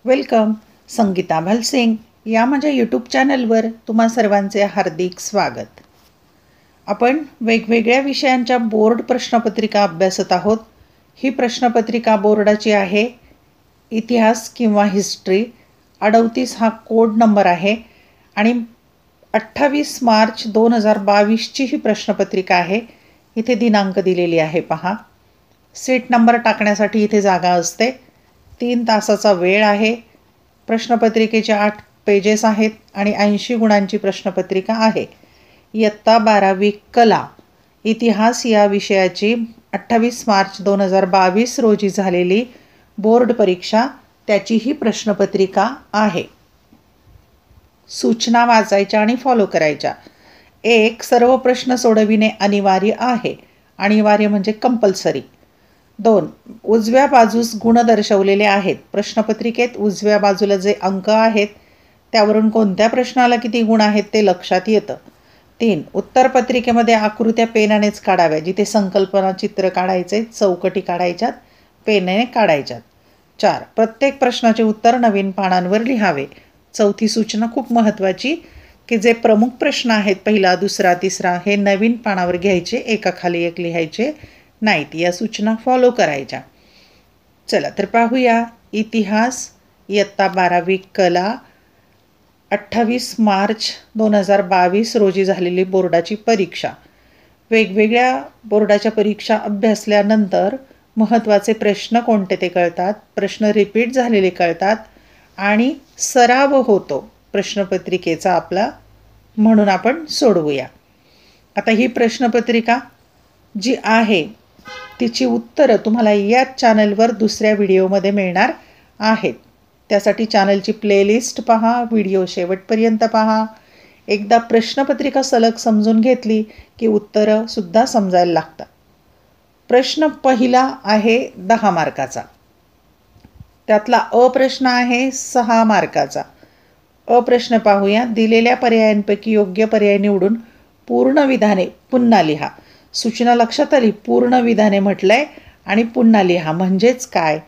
Welcome. Sangeeta भलसिंग या माझ्या YouTube चॅनलवर तुम्हा सर्वांचे हार्दिक स्वागत. आपण वेगवेगळ्या विषयांच्या बोर्ड प्रश्नपत्रिका अभ्यासत आहोत. ही प्रश्नपत्रिका बोर्डाची आहे. इतिहास किंवा हिस्ट्री 38 हा कोड नंबर आहे आणि 28 मार्च 2022ची ही प्रश्नपत्रिका आहे. इथे दिनांक दिलेली आहे पहा. सीट नंबर टाकण्यासाठी इथे जागा असते. 3 तासाचा वेळ आहे. प्रश्नपत्रिकेचे 8 पेजेस आहेत आणि 80 गुणांची प्रश्नपत्रिका आहे. इयत्ता 12वी कला इतिहास या विषयाची 28 मार्च 2022 रोजी झालेली बोर्ड परीक्षा त्याची ही प्रश्नपत्रिका आहे. सूचना वाचायच्या आणि फॉलो करायच्या. 1. सर्व प्रश्न सोडविणे अनिवार्य आहे. अनिवार्य म्हणजे कंपल्सरी. 2. उजव्या बाजूस गुण दर्शवलेले आहेत. प्रश्नपत्रिकेत उजव्या बाजूला जे अंक आहेत त्यावरून कोणत्या प्रश्नाला किती गुण आहेत ते लक्षात येतं. 3. उत्तरपत्रिकेमध्ये आकृत्या पेनानेच काढाव्या. जिथे संकल्पना चित्र काढायचे, चौकटी काढायच्यात, पेनाने काढायच्यात. 4. प्रत्येक प्रश्नाचे उत्तर नवीन पानांवर लिहावे. 4थी सूचना खूप महत्त्वाची की जे प्रमुख प्रश्न आहेत पहिला, दुसरा, तिसरा हे नवीन पानावर घ्यायचे, एकाखाली एक लिहायचे नाहीत. या सूचना फॉलो करायच्या. चला तर पाहूया. इतिहास इयत्ता 12वी कला 28 मार्च 2022 रोजी झालेली बोर्डाची परीक्षा. वेगवेगळ्या बोर्डाच्या परीक्षा अभ्यासल्यानंतर महत्त्वाचे प्रश्न कोणते ते कळतात, प्रश्न रिपीट झालेले कळतात आणि सराव होतो प्रश्नपत्रिकेचा आपला, म्हणून आपण सोडवूया. आता ही प्रश्नपत्रिका जी आहे तिची उत्तरं तुम्हाला याच चॅनलवर दुसऱ्या व्हिडिओमध्ये मिळणार आहेत. त्यासाठी चॅनलची प्लेलिस्ट पहा, व्हिडिओ शेवटपर्यंत पहा. एकदा प्रश्नपत्रिका सलग समजून घेतली की उत्तरंसुद्धा समजायला लागतात. प्रश्न पहिला आहे 10 मार्काचा. त्यातला अ प्रश्न आहे 6 मार्काचा. अ प्रश्न पाहूया. दिलेल्या पर्यायांपैकी योग्य पर्याय निवडून पूर्ण विधाने पुन्हा लिहा. सूचना लक्षात आली. पूर्ण विधाने म्हटलंय आणि पुन्हा लिहा म्हणजेच काय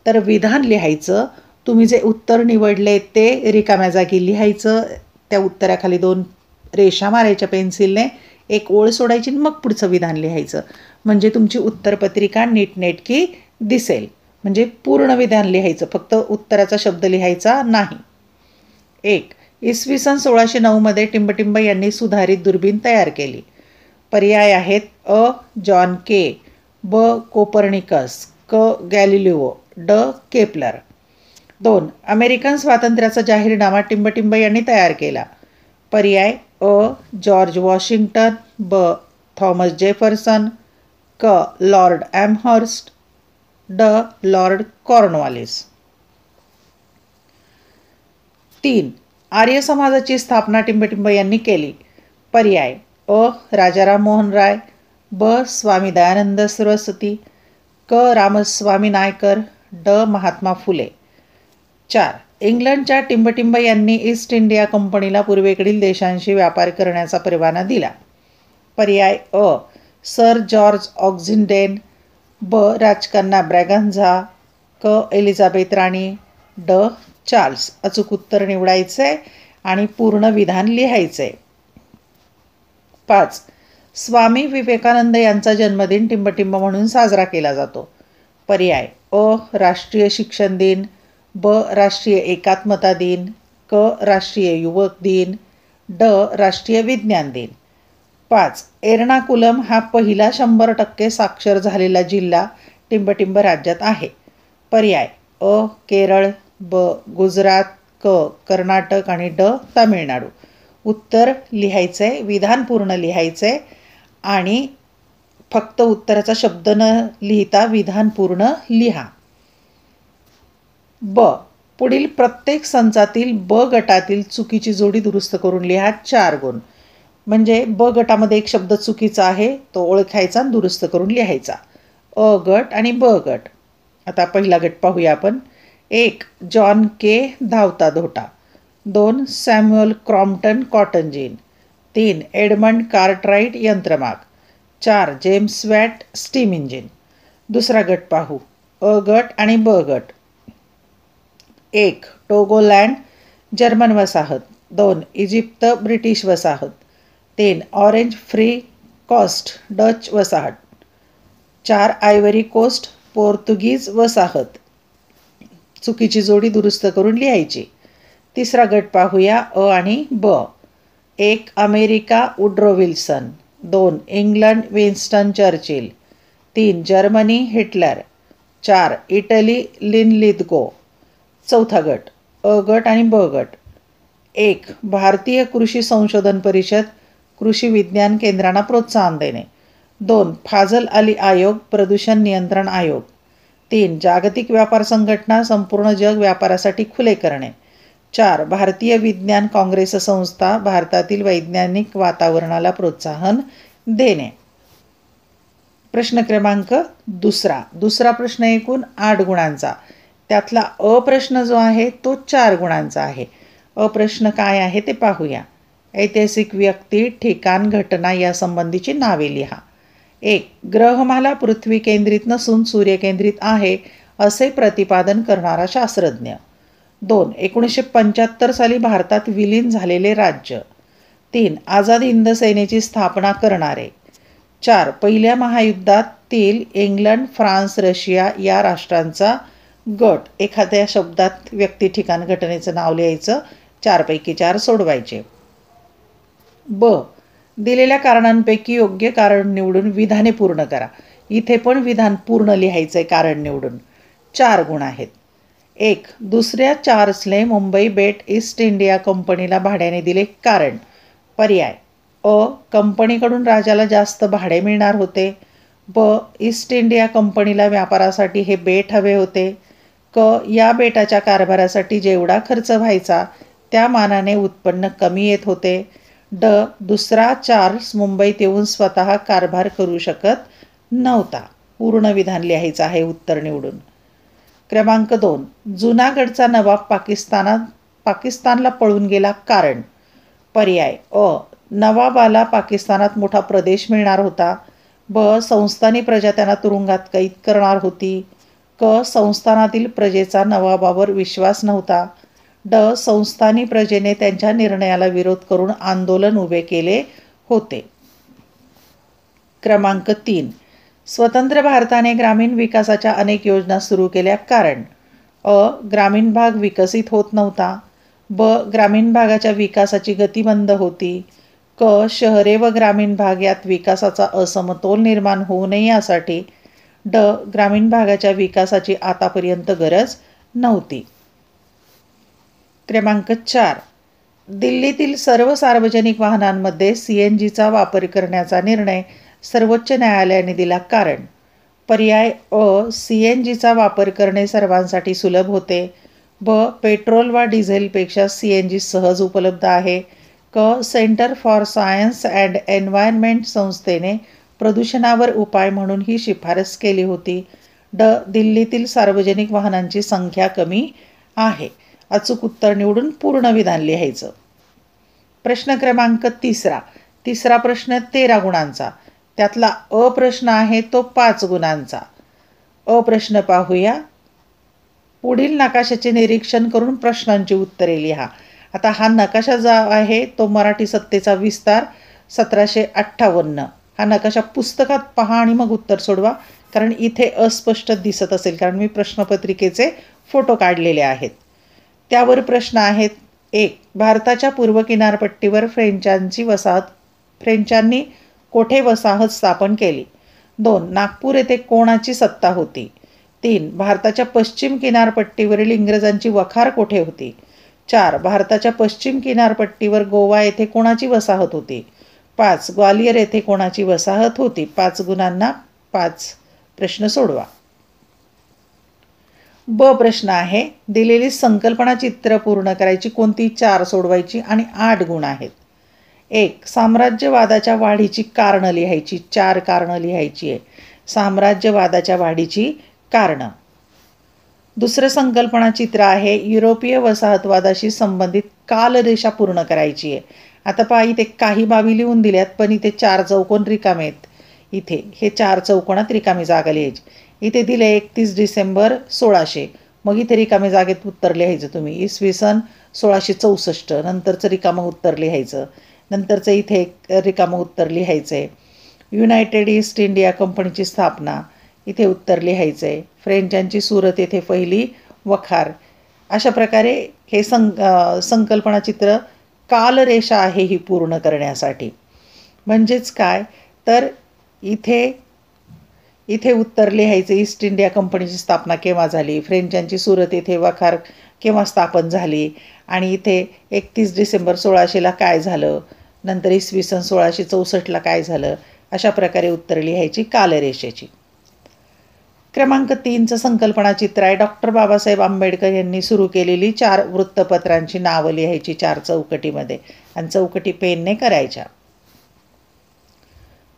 तर विधान लिहायचं. तुम्ही जे उत्तर निवडले ते रिकाम्या जागी लिहायचं. त्या उत्तराखाली 2 रेषा मारायच्या पेन्सिलने, एक ओळ सोडायची मग पुढचं विधान लिहायचं. म्हणजे तुमची उत्तरपत्रिका नीटनेटकी दिसेल. म्हणजे पूर्ण विधान लिहायचं, फक्त उत्तराचा शब्द लिहायचा नाही. 1. इसवी सन 1609 टिंबटिंब यांनी सुधारित दुर्बीण तयार केली. पर्याय आहेत अ. जॉन के, ब. कोपर्निकस, क. गॅलिलिओ, ड. केपलर. 2. अमेरिकन स्वातंत्र्याचा जाहीरनामा टिंबटिंब यांनी तयार केला. पर्याय अ. जॉर्ज वॉशिंग्टन, ब. थॉमस जेफरसन, क. लॉर्ड एमहर्स्ट, ड. Lord Cornwallis. 3. आर्य समाजाची स्थापना टिंबटिंब यांनी केली. पर्याय अ. राजाराम मोहन राय, ब. स्वामी दयानंद सरस्वती, क. रामस्वामी नायकर, ड. महात्मा फुले. 4. इंग्लंडच्या टिंबटिंब यांनी ईस्ट इंडिया कंपनीला पूर्वेकडील देशांशी व्यापार करण्याचा परवाना दिला. पर्याय अ. सर जॉर्ज ऑक्झिंडेन, ब. राजकन्या ब्रॅगन्झा, क. एलिझाबेथ राणी, ड. चार्ल्स. अचूक उत्तर निवडायचे आणि पूर्ण विधान लिहायचे. 5. स्वामी विवेकानंद यांचा जन्मदिन टिंबटिंब म्हणून साजरा केला जातो. पर्याय अ. राष्ट्रीय शिक्षण दिन, ब. राष्ट्रीय एकात्मता दिन, क. राष्ट्रीय युवक दिन, ड. राष्ट्रीय विज्ञान दिन. 5. एर्नाकुलम हा पहिला 100% साक्षर झालेला जिल्हा टिंबटिंब राज्यात आहे. पर्याय अ. केरळ, ब. गुजरात, क. कर्नाटक आणि ड. तामिळनाडू. उत्तर लिहायचे, विधान पूर्ण लिहायचे आणि फक्त उत्तराचा शब्द न लिहिता विधान पूर्ण लिहा. ब. पुढील प्रत्येक संचातील ब गटातील चुकीची जोडी दुरुस्त करून लिहा. 4 गुण. म्हणजे ब गटामध्ये एक शब्द चुकीचा आहे, तो ओळखायचा आणि दुरुस्त करून लिहायचा. अ गट आणि ब गट. आता पहिला गट पाहूया आपण. 1. जॉन के धावता धोटा. 2. Samuel Crompton cotton gene. 3. Edmund Cartwright यंत्रमाग. 4. James watt steam engine. दुसरा गट पाहू. अ गट आणि ब गट. 1 टोगोलँड जर्मन वसाहत, 2 इजिप्त ब्रिटिश वसाहत, 3 ऑरेंज फ्री कोस्ट डच वसाहत, 4 आयव्हरी कोस्ट पोर्तुगीज वसाहत. चुकीची जोडी दुरुस्त करून लिहायची. तिसरा गट पाहूया, अ आणि ब. 1 America Woodrow Wilson, 2 England Winston Churchill, 3 Germany Hitler, 4 Italy Linlithgow. चौथा गट, अ गट आणि ब गट. 1 भारतीय कृषी संशोधन परिषद कृषी विज्ञान केंद्रांना प्रोत्साहन देणे, 2 फाजल अली आयोग प्रदूषण नियंत्रण आयोग, 3 जागतिक व्यापार संघटना संपूर्ण जग व्यापारासाठी खुले करणे, 4 भारतीय विज्ञान काँग्रेस संस्था भारतातील वैज्ञानिक वातावरणाला प्रोत्साहन देणे. प्रश्न क्रमांक दुसरा प्रश्न एकूण 8 गुणांचा. त्यातला अ प्रश्न जो आहे तो 4 गुणांचा आहे. अ प्रश्न काय आहे ते पाहूया. ऐतिहासिक व्यक्ती, ठिकाण, घटना यासंबंधीची नावे लिहा. 1 ग्रहमाला पृथ्वी केंद्रित नसून सूर्यकेंद्रित आहे असे प्रतिपादन करणारा शास्त्रज्ञ. 2 1975 साली भारतात विलीन झालेले राज्य. 3 आझाद हिंद सेनेची स्थापना करणारे. 4 पहिल्या महायुद्धातील इंग्लंड, फ्रान्स, रशिया या राष्ट्रांचा गट. एखाद्या शब्दात व्यक्ती, ठिकाण, घटनेचं नाव लिहायचं. 4 पैकी 4 सोडवायचे. ब दिलेल्या कारणांपैकी योग्य कारण निवडून विधाने पूर्ण करा. इथे पण विधान पूर्ण लिहायचंय कारण निवडून. 4 गुण आहेत. 1 दुसऱ्या चार्ल्सने मुंबई बेट ईस्ट इंडिया कंपनीला भाड्याने दिले कारण. पर्याय अ कंपनीकडून राजाला जास्त भाडे मिळणार होते, ब ईस्ट इंडिया कंपनीला व्यापारासाठी हे बेट हवे होते, क या बेटाच्या कारभारासाठी जेवढा खर्च व्हायचा त्या मानाने उत्पन्न कमी येत होते, ड दुसरा चार्ल्स मुंबईत येऊन स्वतः कारभार करू शकत नव्हता. पूर्ण विधान लिहायचं आहे उत्तर निवडून. क्रमांक 2 जुनागडचा नवाब पाकिस्तानला पळून गेला कारण. पर्याय अ नवाबाला पाकिस्तानात मोठा प्रदेश मिळणार होता, ब संस्थानी प्रजा त्यांना तुरुंगात कैद करणार होती, क संस्थानातील प्रजेचा नवाबावर विश्वास नव्हता, ड संस्थानी प्रजेने त्यांच्या निर्णयाला विरोध करून आंदोलन उभे केले होते. क्रमांक 3 स्वतंत्र भारताने ग्रामीण विकासाच्या अनेक योजना सुरू केल्या कारण. अ ग्रामीण भाग विकसित होत नव्हता, ब ग्रामीण भागाच्या विकासाची गती मंद होती, क शहरे व ग्रामीण भाग यात विकासाचा असमतोल निर्माण होऊ नये यासाठी, ड ग्रामीण भागाच्या विकासाची आतापर्यंत गरज नव्हती. क्रमांक 4 दिल्लीतील सर्व सार्वजनिक वाहनांमध्ये CNGचा वापर करण्याचा निर्णय सर्वोच्च न्यायालयाने दिला कारण. पर्याय अ CNGचा वापर करणे सर्वांसाठी सुलभ होते, ब पेट्रोल वा डिझेलपेक्षा CNG सहज उपलब्ध आहे, क centre for science and environment संस्थेने प्रदूषणावर उपाय म्हणून ही शिफारस केली होती, ड दिल्लीतील सार्वजनिक वाहनांची संख्या कमी आहे. अचूक उत्तर निवडून पूर्ण विधान लिहायचं. प्रश्न क्रमांक 3 प्रश्न 13 गुणांचा. त्यातला अ प्रश्न आहे तो 5 गुणांचा. अ प्रश्न पाहूया. पुढील नकाशाचे निरीक्षण करून प्रश्नांची उत्तरे लिहा. आता हा नकाशा जो आहे तो मराठी सत्तेचा विस्तार 1758. हा नकाशा पुस्तकात पहा आणि मग उत्तर सोडवा, कारण इथे अस्पष्ट दिसत असेल कारण मी प्रश्नपत्रिकेचे फोटो काढलेले आहेत. त्यावर प्रश्न आहेत. 1 भारताच्या पूर्व किनारपट्टीवर फ्रेंचांनी कोठे वसाहत स्थापन केली. 2 नागपूर येथे कोणाची सत्ता होती. 3 भारताच्या पश्चिम किनारपट्टीवरील इंग्रजांची वखार कोठे होती. 4 भारताच्या पश्चिम किनारपट्टीवर गोवा येथे कोणाची वसाहत होती. 5 ग्वालियर येथे कोणाची वसाहत होती. 5 गुणांना 5 प्रश्न सोडवा. ब प्रश्न आहे. दिलेली संकल्पना चित्र पूर्ण करायची, कोणती 4 सोडवायची आणि 8 गुण आहेत. 1 साम्राज्यवादाच्या वाढीची कारणं लिहायची. 4 कारणं लिहायची आहे. साम्राज्यवादाच्या वाढीची कारणं. दुसरं संकल्पना चित्र आहे. युरोपीय वसाहतवादाशी संबंधित कालरेषा पूर्ण करायची आहे. आता पहा इथे काही बाबी लिहून दिल्यात पण इथे 4 चौकोन रिकामे आहेत. इथे हे 4 चौकोनात रिकामी जागा लिहायची. इथे दिले 31 डिसेंबर 1600, मग इथे रिकाम्या जागेत उत्तर लिहायचं तुम्ही. इसवी सन 1664 नंतरचं रिकामं उत्तर लिहायचं. नंतरचं इथे एक रिकामं उत्तर लिहायचं आहे. युनायटेड ईस्ट इंडिया कंपनीची स्थापना, इथे उत्तर लिहायचं आहे. फ्रेंचांची सुरत येथे पहिली वखार. अशा प्रकारे हे संकल्पना चित्र कालरेषा आहे ही पूर्ण करण्यासाठी. म्हणजेच काय तर इथे उत्तर लिहायचं. ईस्ट इंडिया कंपनीची स्थापना केव्हा झाली, फ्रेंचांची सुरत येथे वखार केव्हा स्थापन झाली, आणि इथे 31 डिसेंबर 1600ला काय झालं, नंतर इसवी सन 1664ला काय झालं, अशा प्रकारे उत्तर लिहायची कालरेषेची. क्रमांक 3चं संकल्पना चित्र आहे. डॉक्टर बाबासाहेब आंबेडकर यांनी सुरू केलेली 4 वृत्तपत्रांची नावं लिहायची 4 चौकटीमध्ये आणि चौकटी पेनने करायच्या.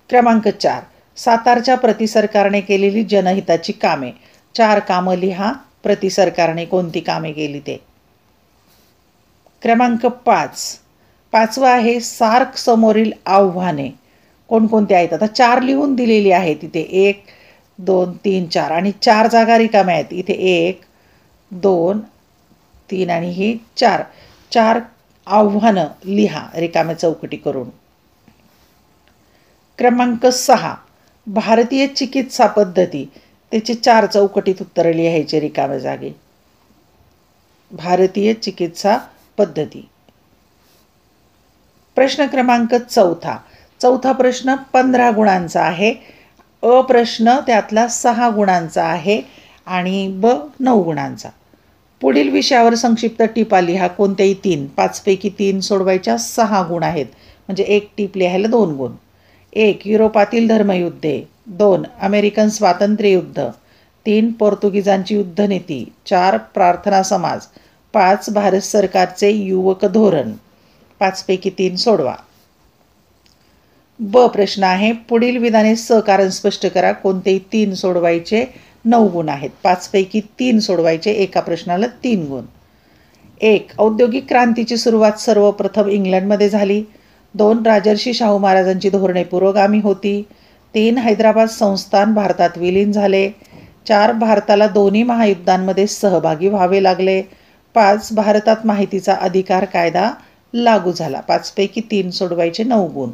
क्रमांक 4 सातारच्या प्रति सरकारने केलेली जनहिताची कामे. 4 कामं लिहा. प्रति सरकारने कोणती कामे केली ते. क्रमांक 5 आहे सार्क समोरील आव्हाने. कोणकोणती आहेत आता 4 लिहून दिलेली आहेत इथे. 1 2 3 4 आणि 4 जागा रिकाम्या आहेत इथे. 1 2 3 आणि ही 4 आव्हानं लिहा रिकाम्या चौकटी करून. क्रमांक 6 भारतीय चिकित्सा पद्धती. त्याची 4 चौकटीत उत्तरं लिहायची रिकाम्या जागी. भारतीय चिकित्सा पद्धती. प्रश्न क्रमांक 4 प्रश्न 15 गुणांचा आहे. अ प्रश्न त्यातला 6 गुणांचा आहे आणि ब 9 गुणांचा. पुढील विषयावर संक्षिप्त टिपा लिहा. कोणत्याही 3. 5 पैकी 3 सोडवायच्या. 6 गुण आहेत म्हणजे 1 टीप लिहायला 2 गुण. 1 युरोपातील धर्मयुद्धे. 2 अमेरिकन स्वातंत्र्य युद्ध. 3 पोर्तुगीजांची युद्धनीती. 4 प्रार्थना समाज. 5 भारत सरकारचे युवक धोरण. 5 पैकी 3 सोडवा. ब प्रश्न आहे. पुढील विधाने सहकारण स्पष्ट करा. कोणतेही 3 सोडवायचे. 9 गुण आहेत. 5 पैकी 3 सोडवायचे. एका प्रश्नाला 3 गुण. 1 औद्योगिक क्रांतीची सुरुवात सर्वप्रथम इंग्लंडमध्ये झाली. 2 राजर्षी शाहू महाराजांची धोरणे पुरोगामी होती. 3 हैदराबाद संस्थान भारतात विलीन झाले. 4 भारताला दोन्ही महायुद्धांमध्ये सहभागी व्हावे लागले. 5 भारतात माहितीचा अधिकार कायदा लागू झाला. 5 पैकी 3 सोडवायचे. 9 गुण.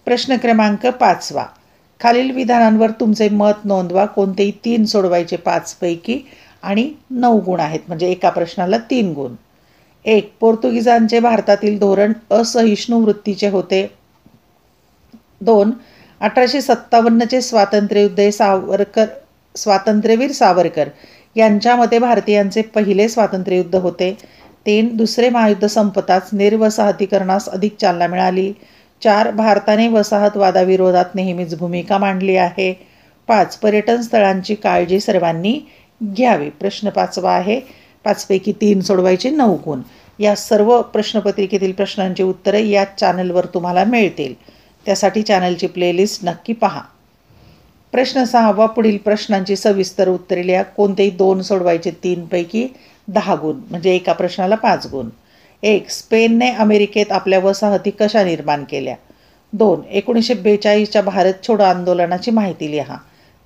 प्रश्न क्रमांक 5 खालील विधानांवर तुमचे मत नोंदवा. कोणतेही 3 सोडवायचे 5 पैकी आणि 9 गुण आहेत म्हणजे एका प्रश्नाला 3 गुण. 1 पोर्तुगीजांचे भारतातील धोरण असहिष्णू वृत्तीचे होते. 2 1857चे स्वातंत्र्ययुद्ध स्वातंत्र्यवीर सावरकर यांच्या मते भारतीयांचे पहिले स्वातंत्र्ययुद्ध होते. 3 दुसरे महायुद्ध संपताच निर्वसाहतीकरणास अधिक चालना मिळाली. 4 भारताने वसाहतवादाविरोधात नेहमीच भूमिका मांडली आहे. 5 पर्यटन स्थळांची काळजी सर्वांनी घ्यावी. प्रश्न 5 आहे. 5 पैकी 3 सोडवायचे. 9 गुण. या सर्व प्रश्नपत्रिकेतील प्रश्नांची उत्तरे या चॅनलवर तुम्हाला मिळतील. त्यासाठी चॅनलची प्लेलिस्ट नक्की पहा. प्रश्न 6 पुढील प्रश्नांची सविस्तर उत्तरे लिहा. कोणतेही 2 सोडवायचे. 3 पैकी 10 गुण म्हणजे एका प्रश्नाला 5 गुण. 1 स्पेनने अमेरिकेत आपल्या वसाहती कशा निर्माण केल्या. 2 1942च्या भारत छोडो आंदोलनाची माहिती लिहा.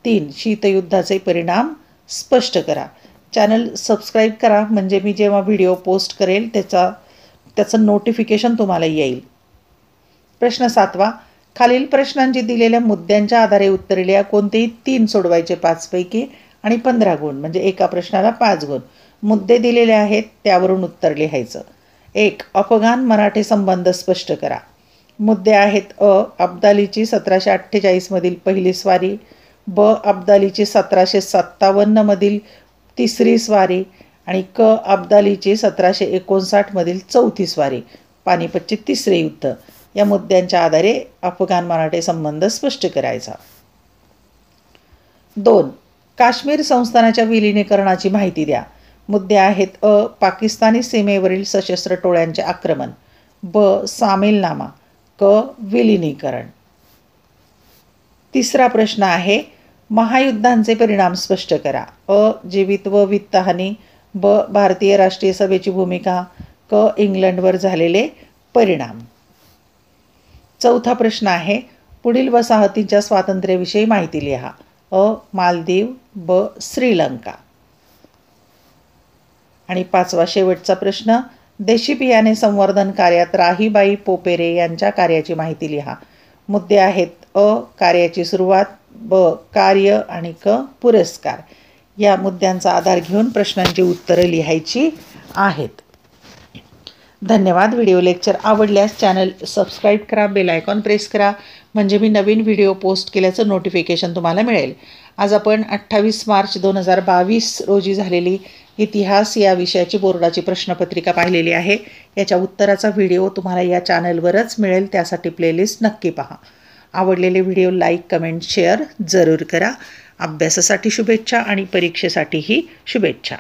3 शीतयुद्धाचे परिणाम स्पष्ट करा. चॅनल सबस्क्राईब करा म्हणजे मी जेव्हा व्हिडिओ पोस्ट करेल त्याचं नोटिफिकेशन तुम्हाला येईल. प्रश्न 7 खालील प्रश्नांची दिलेल्या मुद्द्यांच्या आधारे उत्तरे लिहा. कोणतेही 3 सोडवायचे 5 पैकी आणि 15 गुण म्हणजे एका प्रश्नाला 5 गुण. मुद्दे दिलेले आहेत त्यावरून उत्तर लिहायचं. 1 अफगाण मराठे संबंध स्पष्ट करा. मुद्दे आहेत. अब्दालीची 1748मधील पहिली स्वारी. ब अब्दालीची 1757मधील तिसरी स्वारी आणि क अब्दालीची 1759मधील चौथी स्वारी. पानिपतचे तिसरे युद्ध. या मुद्द्यांच्या आधारे अफगाण मराठे संबंध स्पष्ट करायचा. 2 काश्मीर संस्थानाच्या विलिनीकरणाची माहिती द्या. मुद्दे आहेत. पाकिस्तानी सीमेवरील सशस्त्र टोळ्यांचे आक्रमण. ब सामीलनामा. क विलिनीकरण. तिसरा प्रश्न आहे. महायुद्धांचे परिणाम स्पष्ट करा. जीवित व वित्तहानी. ब भारतीय राष्ट्रीय सभेची भूमिका. क इंग्लंडवर झालेले परिणाम. चौथा प्रश्न आहे. पुढील वसाहतींच्या स्वातंत्र्याविषयी माहिती लिहा. मालदीव. ब श्रीलंका. आणि 5वा शेवटचा प्रश्न, देशी बियाणे संवर्धन कार्यात राहीबाई पोपेरे यांच्या कार्याची माहिती लिहा. मुद्दे आहेत: अ. कार्याची सुरुवात, ब. कार्य आणि क. पुरस्कार. या मुद्द्यांचा आधार घेऊन प्रश्नांची उत्तरं लिहायची आहेत. धन्यवाद. व्हिडिओ लेक्चर आवडल्यास चॅनल सबस्क्राईब करा, बेल आयकॉन प्रेस करा, म्हणजे मी नवीन व्हिडिओ पोस्ट केल्याचं नोटिफिकेशन तुम्हाला मिळेल. आज आपण 28 मार्च 2022 रोजी झालेली इतिहास या विषयाची बोर्डाची प्रश्नपत्रिका पाहिलेली आहे. याच्या उत्तराचा व्हिडिओ तुम्हाला या चॅनलवरच मिळेल, त्यासाठी प्लेलिस्ट नक्की पहा. आवडलेले व्हिडिओ लाईक, कमेंट, शेअर जरूर करा. अभ्यासासाठी शुभेच्छा आणि परीक्षेसाठीही शुभेच्छा.